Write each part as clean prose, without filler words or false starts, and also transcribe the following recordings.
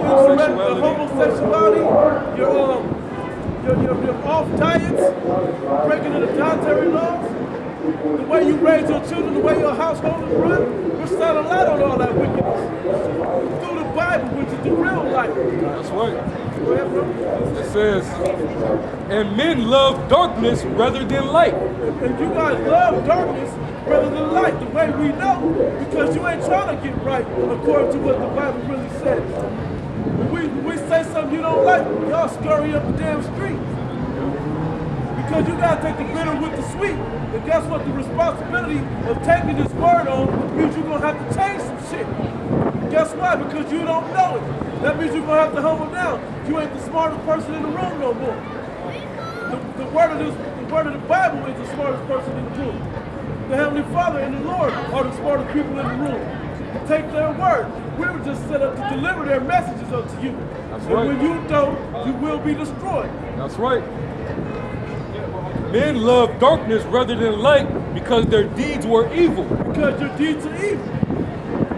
your homosexuality, your off diets, breaking of the dietary laws, the way you raise your children, the way your household is run, we're shining a light on all that wickedness. Through the Bible, which is the real life. That's right. Go ahead, bro. It says, and men love darkness rather than light. And you guys love darkness rather than light, the way we know, because you ain't trying to get right according to what the Bible really says. When we say something you don't like, y'all scurry up the damn street. Because you gotta take the bitter with the sweet. And guess what? The responsibility of taking this word on means you're gonna have to change some shit. Guess why? Because you don't know it. That means you're gonna have to humble down. You ain't the smartest person in the room no more. The word of the Bible is the smartest person in the room. The Heavenly Father and the Lord are the smartest people in the room. Take their word. We were just set up to deliver their messages unto you. That's and right. when you don't, you will be destroyed. That's right. Men love darkness rather than light because their deeds were evil. Because your deeds are evil.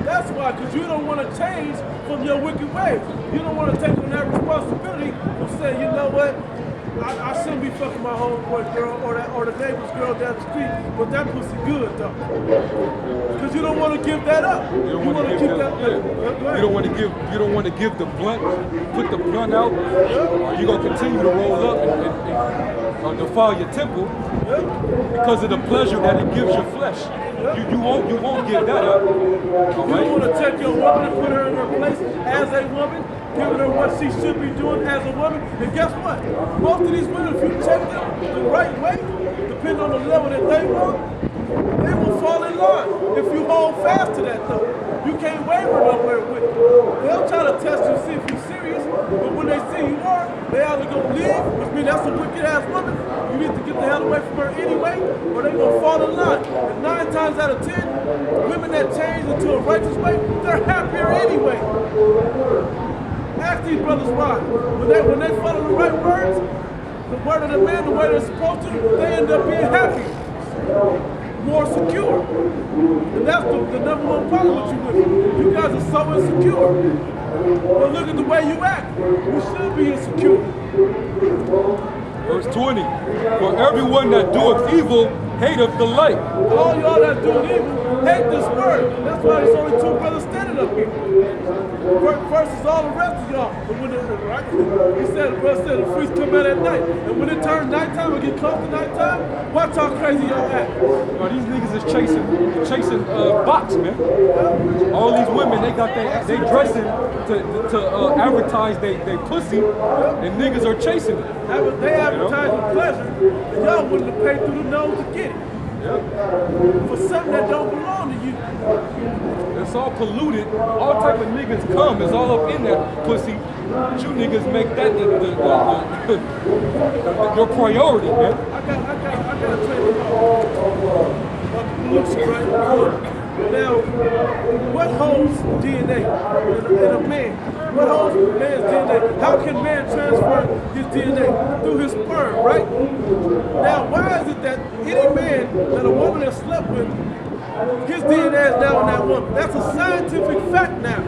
That's why, because you don't want to change from your wicked ways. You don't want to take on that responsibility of saying, you know what, I shouldn't be fucking my homeboy girl or the neighbor's girl down the street, but that pussy good though. Because you don't want to give that up. You don't want to give that. Yeah. You don't want to give. You don't want to give the blunt. Put the blunt out. Or you're gonna continue to roll up and defile your temple because of the pleasure that it gives your flesh. You won't give that up. All right? You don't want to take your woman and put her in her place as a woman, giving her what she should be doing as a woman. And guess what? Most of these women, if you take them the right way, depending on the level that they want, they will fall in line. If you hold fast to that though, you can't waver nowhere with it. They'll try to test you, see if you're serious, but when they see you are, they either gonna leave, which means that's a wicked ass woman. You need to get the hell away from her anyway, or they gonna fall in line. And 9 times out of 10, women that change into a righteous way, they're happier anyway. Ask these brothers why. When they follow the right words, the word of the man, the way they're supposed to, they end up being happy, more secure. And that's the number one problem with you women. You guys are so insecure. But look at the way you act. You should be insecure. Verse 20. For everyone that doeth evil hateth the light. All y'all that do evil hate this word. That's why there's only 2 brothers standing up here. Versus all the rest of y'all. But when right? He said, the brother said the freaks come out at night. And when it turns nighttime and get close to nighttime, watch how crazy y'all act. Now, these niggas is chasing bots, man. All these women, they dressing to advertise they pussy, and niggas are chasing it. They advertise with pleasure, and y'all wouldn't have paid through the nose to get it. For something that don't belong to you. It's all polluted. All type of niggas come. It's all up in that pussy. But you niggas make that your priority, man. I gotta tell you about pollution, right? Now, what holds DNA in a man? What holds man's DNA? How can man transfer his DNA? Through his sperm, right? Now, why is it that any man that a woman has slept with, his DNA is now in that woman? That's a scientific fact now.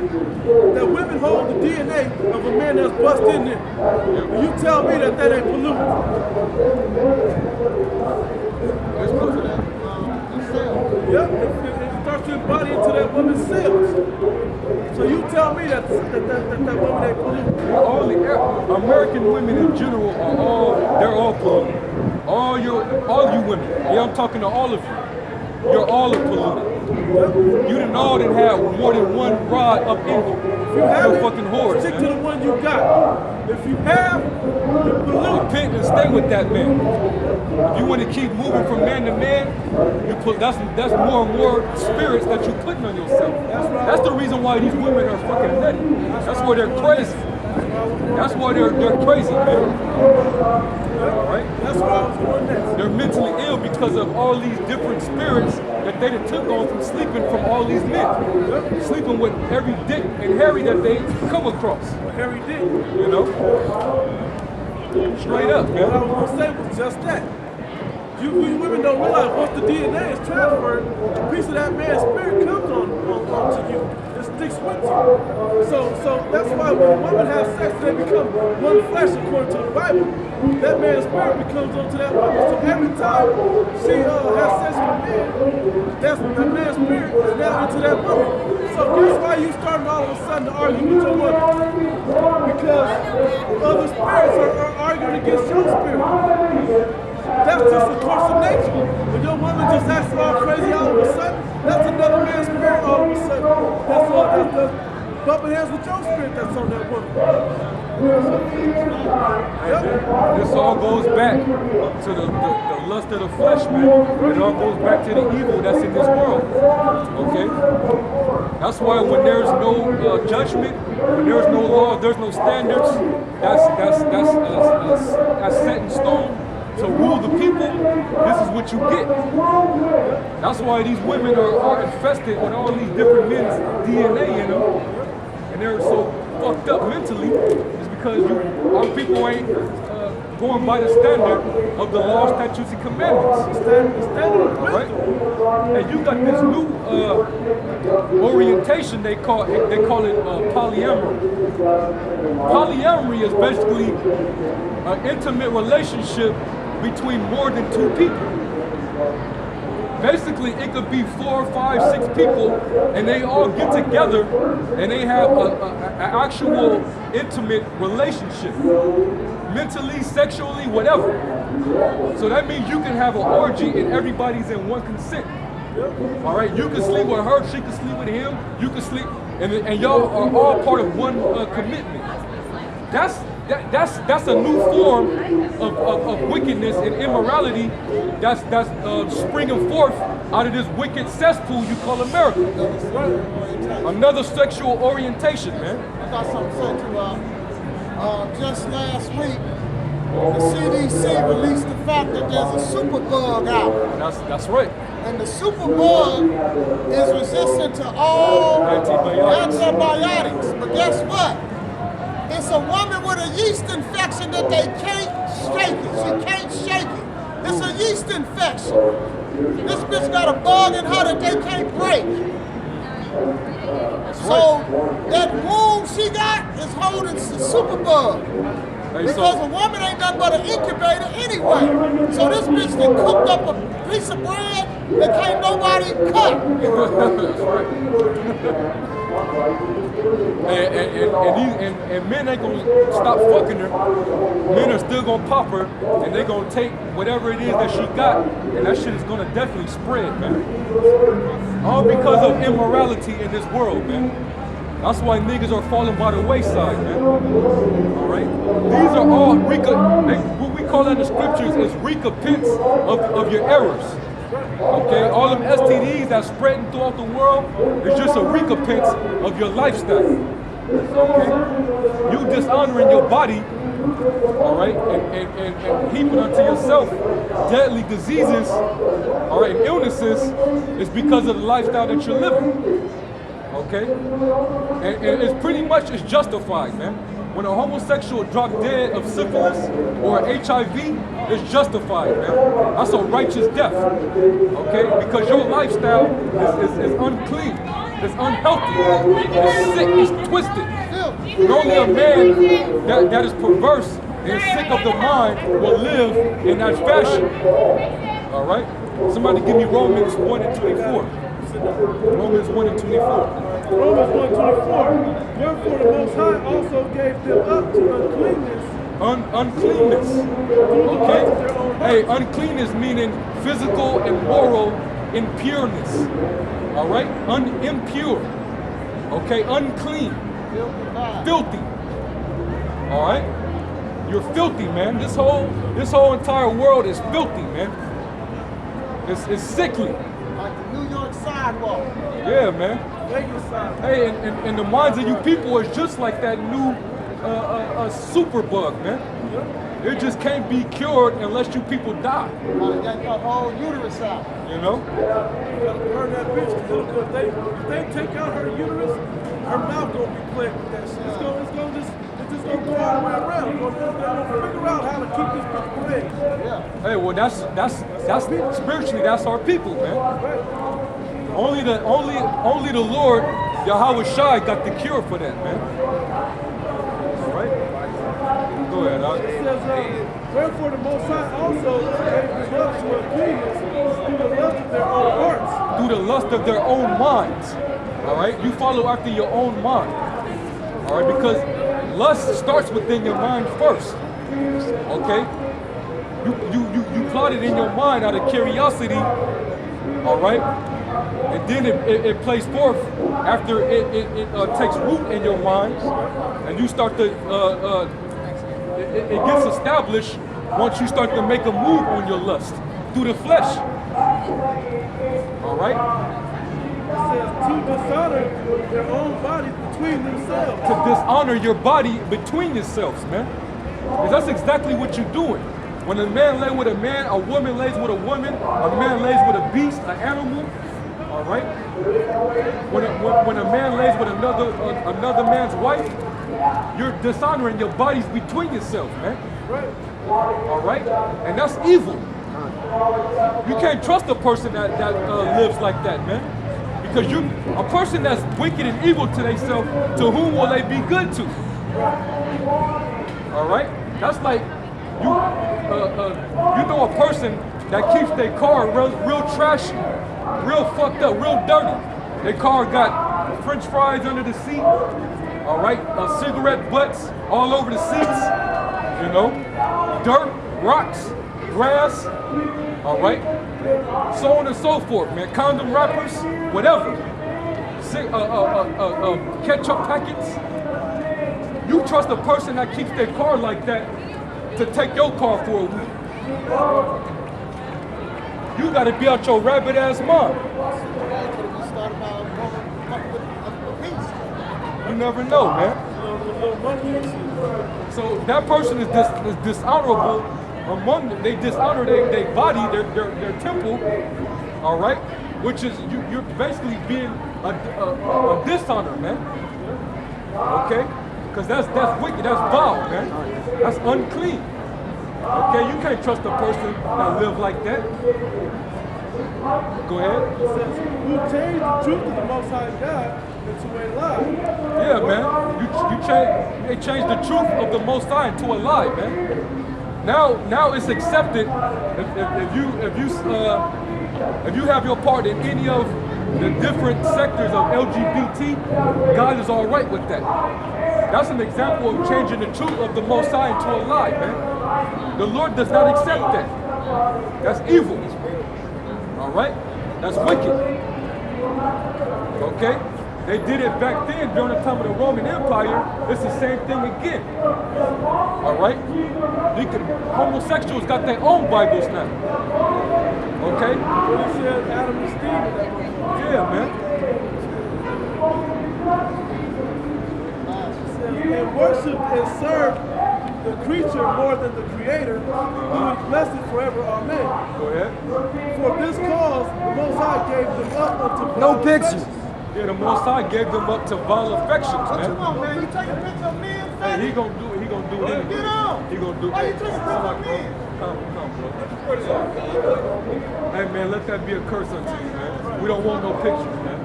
That women hold the DNA of a man that's bust in there. And you tell me that ain't polluted. Yep, it starts to embody into that woman's cells. So you tell me that woman ain't polluted. All the American women in general they're all polluted. All you women. Yeah, I'm talking to all of you. You're all polluted. You didn't all have more than one rod up in you. You're fucking whores, stick man. to the one you got. If you have, you're polluted. Repent and stay with that man. If you want to keep moving from man to man, that's more and more spirits that you're putting on yourself. That's the reason why these women are fucking nutty. That's why they're crazy. That's why they're crazy, man. Right? That's why I was going next. They're mentally ill because of all these different spirits that they took on from sleeping from all these men. Sleeping with every dick and Harry that they come across. Harry Dick. You know? Straight up, man. What I was going to say was just that. You women don't realize once the DNA is transferred, a piece of that man's spirit comes on to you. It's contradicts with you. So that's why when a woman has sex, they become one flesh according to the Bible. That man's spirit becomes onto that woman. So every time she has sex with a man, that man's spirit is now into that woman. So that's why you starting all of a sudden to argue with your woman. Because other spirits are arguing against your spirit. That's just a course of nature. When your woman just acts all crazy all of a sudden, that's another man's spirit all of a sudden. That's all that's bumping heads with your spirit that's on that woman. Yep. This all goes back to the lust of the flesh, man. It all goes back to the evil that's in this world. Okay? That's why when there's no judgment, when there's no law, there's no standards, that's set in stone to rule the people, this is what you get. That's why these women are infested with all these different men's DNA in them, and they're so fucked up mentally, is because our people ain't going by the standard of the law, statutes, and commandments. All right? And you got this new orientation, they call it polyamory. Polyamory is basically an intimate relationship between more than two people. Basically, it could be 4, 5, 6 people, and they all get together, and they have an actual intimate relationship, mentally, sexually, whatever. So that means you can have an orgy, and everybody's in one consent. All right, you can sleep with her, she can sleep with him, you can sleep, and y'all are all part of one commitment. That's a new form of wickedness and immorality that's springing forth out of this wicked cesspool you call America. Another sexual orientation, man. I got something to say to just last week, the CDC released the fact that there's a superbug out. That's right. And the superbug is resistant to all antibiotics. But guess what? It's a woman with a yeast infection that they can't shake it. She can't shake it. It's a yeast infection. This bitch got a bug in her that they can't break. So that wound she got is holding the superbug. Because a woman ain't nothing but an incubator anyway. So this bitch done cooked up a piece of bread that can't nobody cut. And men ain't gonna stop fucking her. Men are still gonna pop her, and they gonna take whatever it is that she got, and that shit is gonna definitely spread, man. All because of immorality in this world, man. That's why niggas are falling by the wayside, man. All right? These are all what we call in the scriptures is recompense of your errors. Okay? All them STDs that's spreading throughout the world is just a recompense of your lifestyle. Okay? You dishonoring your body, all right, and heaping unto yourself deadly diseases, all right, and illnesses is because of the lifestyle that you're living. Okay? And it's pretty much it's justified, man. When a homosexual drop dead of syphilis or HIV, it's justified, man. That's a righteous death. Okay? Because your lifestyle is unclean. It's unhealthy. It's sick. It's twisted. And only a man that is perverse and sick of the mind will live in that fashion. All right? Somebody give me Romans 1 and 24. Romans 1 and 24. Romans 1:24. Wherefore the Most High also gave them up to uncleanness. Uncleanness. Okay? Hey, uncleanness meaning physical and moral impureness. All right? Unimpure. Okay? Unclean. Filthy. All right? You're filthy, man. This whole entire world is filthy, man. It's sickly. Like the New York sidewalk. Yeah, man. Hey, and the minds of you people is just like that new superbug, man. It just can't be cured unless you people die. Got your whole uterus out. You know? Burn that bitch, because if they take out her uterus, her mouth gonna be plagued with that shit. It's just gonna go all the way around. They're gonna figure out how to keep this bitch plagued. Yeah. Hey, well spiritually that's our people, man. Only the Lord Yahweh Shai got the cure for that, man. All right? Go ahead, Alex. It says, wherefore the Most High also gave them up to obedience through the lust of their own hearts. Through the lust of their own minds. All right? You follow after your own mind. All right? Because lust starts within your mind first. Okay? You plot it in your mind out of curiosity. All right? And then it plays forth after it takes root in your mind. And you start to, it gets established once you start to make a move on your lust through the flesh. All right? It says to dishonor their own bodies between themselves. To dishonor your body between yourselves, man. Because that's exactly what you're doing. When a man lays with a man, a woman lays with a woman, a man lays with a beast, an animal. All right? When a man lays with another man's wife, you're dishonoring your bodies between yourselves, man. Right. All right? And that's evil. You can't trust a person that lives like that, man. Because a person that's wicked and evil to themselves, to whom will they be good to? All right? That's like you know a person that keeps their car real trashy, real fucked up, real dirty. Their car got French fries under the seat, all right? Cigarette butts all over the seats, you know? Dirt, rocks, grass, all right? So on and so forth, man. Condom wrappers, whatever. Ketchup packets. You trust a person that keeps their car like that to take your car for a week. You gotta be out your rabbit ass mind. You never know, man. So that person is dishonorable among them. They dishonor their body, their temple, all right? Which is, you're basically being a dishonor, man. Okay? Because that's wicked, that's vile, man. That's unclean. Okay, you can't trust a person that live like that. Go ahead. It says, who changed the truth of the Most High God into a lie. Yeah, man. They changed the truth of the Most High into a lie, man. Now it's accepted if you have your part in any of the different sectors of LGBT, God is all right with that. That's an example of changing the truth of the Most High into a lie, man. The Lord does not accept that. That's evil. All right? That's wicked. Okay? They did it back then during the time of the Roman Empire. It's the same thing again. All right? Homosexuals got their own Bibles now. Okay? What he said, Adam and Steve. Yeah, man. And worship and serve the creature more than the creator, who is blessed forever. Amen. Go ahead. For this cause, the Most High gave them up unto No vile pictures. affections. Yeah, the Most High gave them up to vile affections, What you man. want, man? You take a picture of me and Hey, he gonna do it. He gonna do it anyway. Get on. He gonna do it. Why you taking a picture of me? Come, bro. Hey, man, let that be a curse unto you, man. We don't want no pictures, man.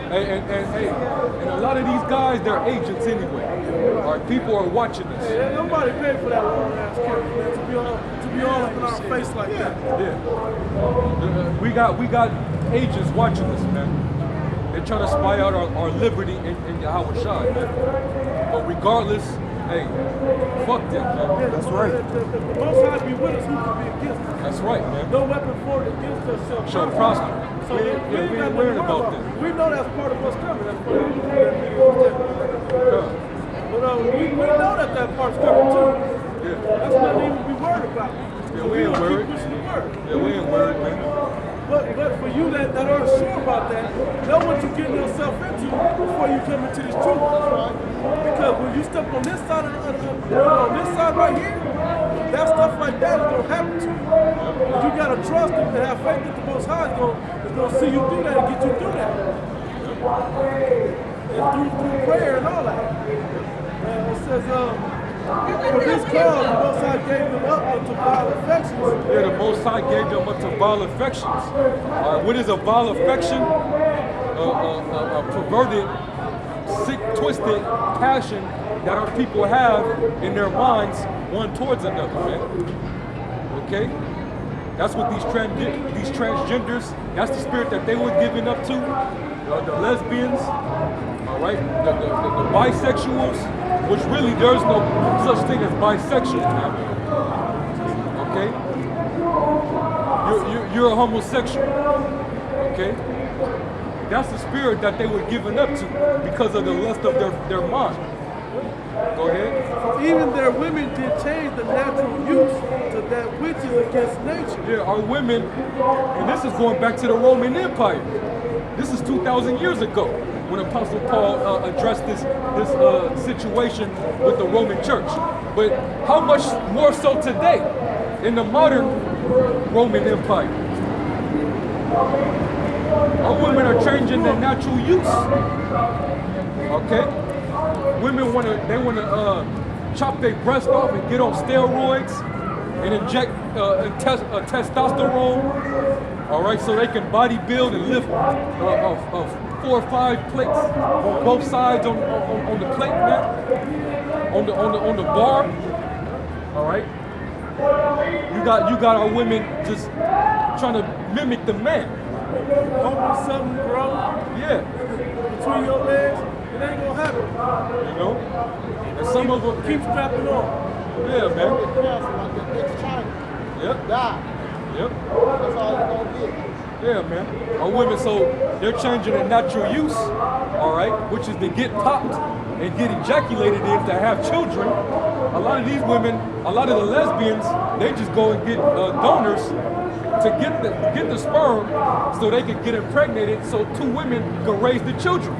Hey, and a lot of these guys, they're agents anyway. All right, people are watching us. Yeah, nobody paid for that long ass camera, man, to be all up in our face like that. Yeah. We got agents watching us, man. They're trying to spy out our liberty in Yahweh Shai, man. But regardless, hey, fuck them, man. Yeah, that's right. The Most High be with us, who can be against us? That's right, man. No weapon formed against us Shall prosper. So We we ain't ain't got worried nothing to about worry that. We know that's part of what's coming. That's part of that video. Yeah. But we know that part's coming too. Yeah. That's nothing even to be worried about. Yeah, we ain't worried. Keep pushing the word. Yeah, we ain't worried, man. But for you that aren't sure about that, know what you're getting yourself into before you come into this truth. Because when you step on this side on this side right here, that stuff like that is gonna happen to you. But you gotta trust and have faith that the Most High is gonna see you through that and get you through that. And through prayer and all that. It says, for this cause, the Most High gave them up unto vile affections. Yeah, the Most High gave them up to vile affections. All right, what is a vile affection? perverted, sick, twisted passion that our people have in their minds one towards another, man. Okay? That's what these transgenders, that's the spirit that they were giving up to. The lesbians, all right? The bisexuals, which really there's no such thing as bisexual, man. Okay? You're a homosexual, okay? That's the spirit that they were giving up to because of the lust of their mind. Go ahead. Even their women did change the natural use to that which is against nature. Yeah, our women, and this is going back to the Roman Empire. This is 2,000 years ago when Apostle Paul addressed this situation with the Roman church. But how much more so today in the modern Roman Empire? Our women are changing their natural use. Okay? Women want to chop their breast off and get on steroids and inject testosterone, all right, so they can bodybuild and lift 4 or 5 plates on both sides on the plate, man, on the bar, all right. You got our women just trying to mimic the man. Hoping something grow Yeah. between your legs, it ain't gonna happen. You know, and some of them Keep strapping on. Yeah, man. It's China. Yep. Die. Yep. That's all you're gonna get. Yeah, man. Our women, so they're changing their natural use, all right, which is to get popped and get ejaculated in to have children. A lot of these women, a lot of the lesbians, they just go and get donors to get the sperm so they can get impregnated so 2 women can raise the children.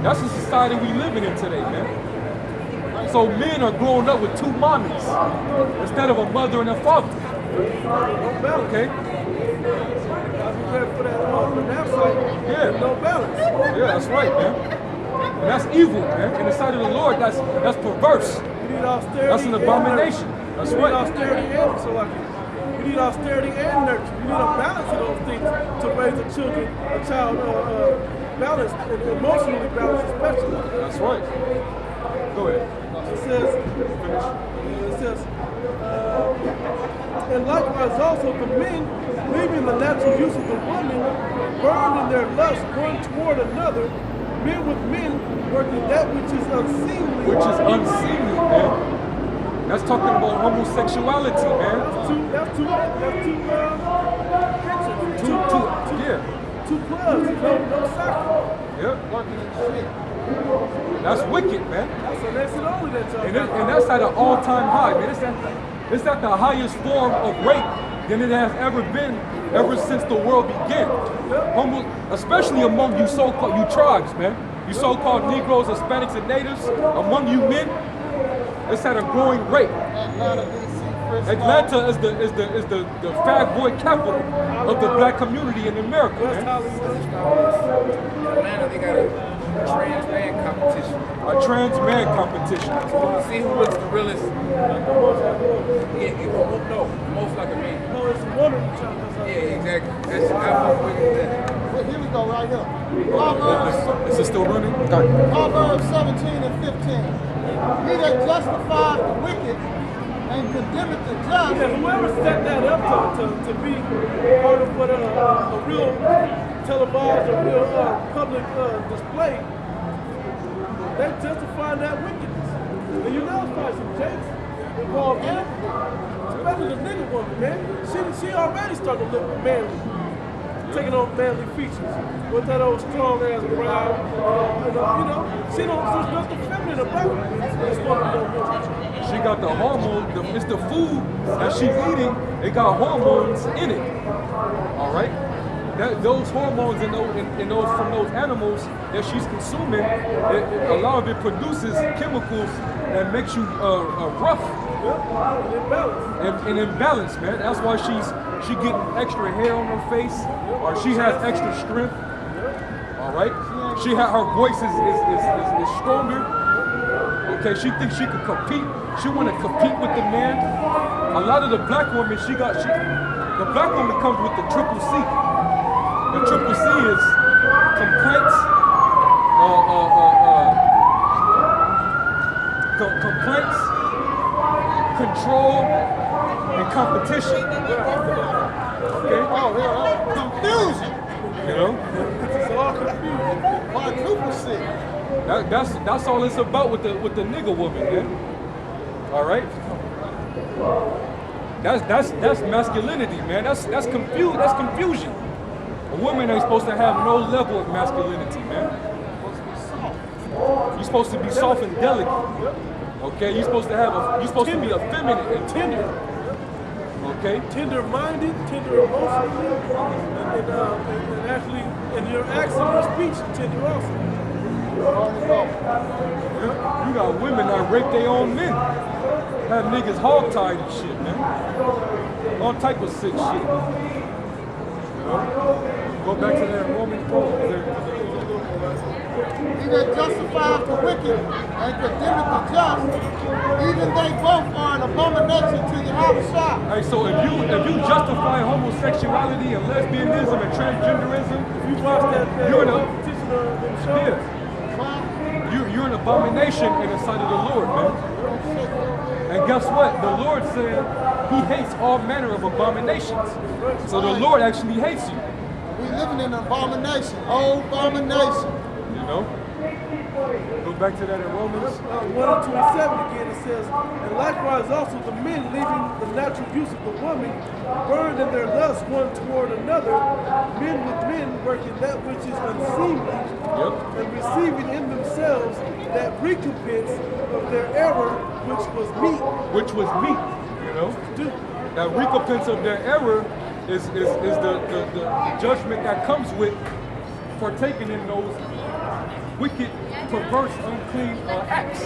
That's the society we living in today, man. So men are growing up with 2 mommies instead of a mother and a father. Okay? For that on that side, Yeah. no balance. Yeah, that's right, man. And that's evil, man. In the sight of the Lord, that's perverse. We need austerity. That's an abomination. That's We need right. austerity and so like we need austerity and nurture. We need a balance of those things to raise a child balanced and emotionally balanced, especially. That's right. Go ahead. It says, and likewise also the men, leaving the natural use of the woman, burned in their lust one toward another, men with men working that which is unseemly. Which is unseemly, man. That's talking about homosexuality, man. That's two Yeah. 2 plugs, no socket. Yep. That's wicked, man. So that's it only that y'all got. And that's at an all-time high, man. It's at the highest form of rape than it has ever been ever since the world began. Especially among you so-called tribes, man. You so-called Negroes, Hispanics, and Natives, among you men, it's at a growing rate. Atlanta is the fag boy capital of the black community in America, West man. Hollywood. Atlanta, they got a trans man competition. A trans man competition. See who looks the realest. No, most like a man. No, it's a woman you're trying to Yeah, exactly. That's how much bigger that. Well, here we go, right here. Proverbs, Is it still running? Proverbs 17 and 15. He that justifies the wicked and condemneth the just. Yeah, whoever set that up to be part of what a real televised or real public display, they justify that wickedness. And you know it's probably some jakes involved in it. Especially the nigga woman, man. She already started to look manly. Taking on manly features with that old strong ass brow, she don't. There's nothing feminine about her. This woman don't know. She got the hormone. It's the food that she's eating. It got hormones in it. All right. Those hormones in those from those animals that she's consuming, a lot of it produces chemicals that makes you rough and imbalanced, man. That's why she getting extra hair on her face, or she has extra strength. All right, her voice is stronger. Okay, she thinks she can compete. She want to compete with the man. A lot of the black women, the black woman comes with the triple C. The triple C is complaints, complaints, control, and competition. Okay? Oh, yeah. Confusion. You know? It's all confused. Quadruple. That's all it's about with the nigga woman, man. All right? That's masculinity, man. That's confusion. A woman ain't supposed to have no level of masculinity, man. You're supposed to be soft and delicate. Okay? You're supposed to be effeminate and tender. Okay? Tender-minded, tender emotionally, and actually, in your accent, your speech, tender also. You got women that rape their own men. Have niggas hog-tied and shit, man. All type of sick shit. You know? Go back to that Roman code. He that justifieth the wicked and condemneth the just, even they both are an abomination to Yahushua. Hey, so if you justify homosexuality and lesbianism and transgenderism, If you watch that You're in a- competition of them shows, yeah, you're an abomination in the sight of the Lord, man. And guess what? The Lord said He hates all manner of abominations. So the Lord actually hates you. We living in an abomination, abomination. You know? Go back to that in Romans. 1:27 again, it says, and likewise also the men leaving the natural use of the woman, burned in their lust one toward another, men with men working that which is unseemly, Yep. and receiving in themselves that recompense of their error which was meet. Which was meat, you know? That recompense of their error is the judgment that comes with partaking in those wicked, perverse, unclean acts.